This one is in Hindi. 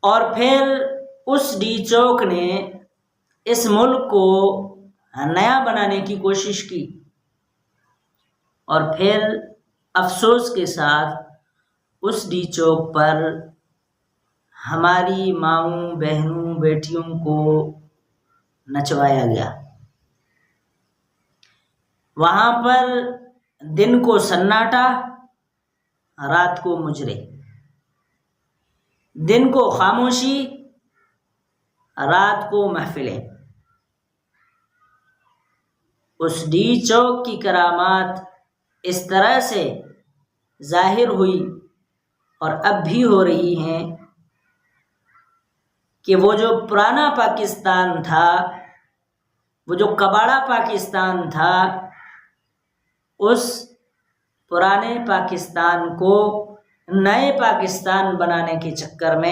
और फिर उस डी चौक ने इस मुल्क को नया बनाने की कोशिश की और फिर अफसोस के साथ उस डी चौक पर हमारी माँओं, बहनों, बेटियों को नचवाया गया। वहाँ पर दिन को सन्नाटा, रात को मुजरे, दिन को खामोशी, रात को महफिलें। उस डी चौक की करामात इस तरह से जाहिर हुई और अब भी हो रही हैं कि वो जो पुराना पाकिस्तान था, वो जो कबाड़ा पाकिस्तान था, उस पुराने पाकिस्तान को नए पाकिस्तान बनाने के चक्कर में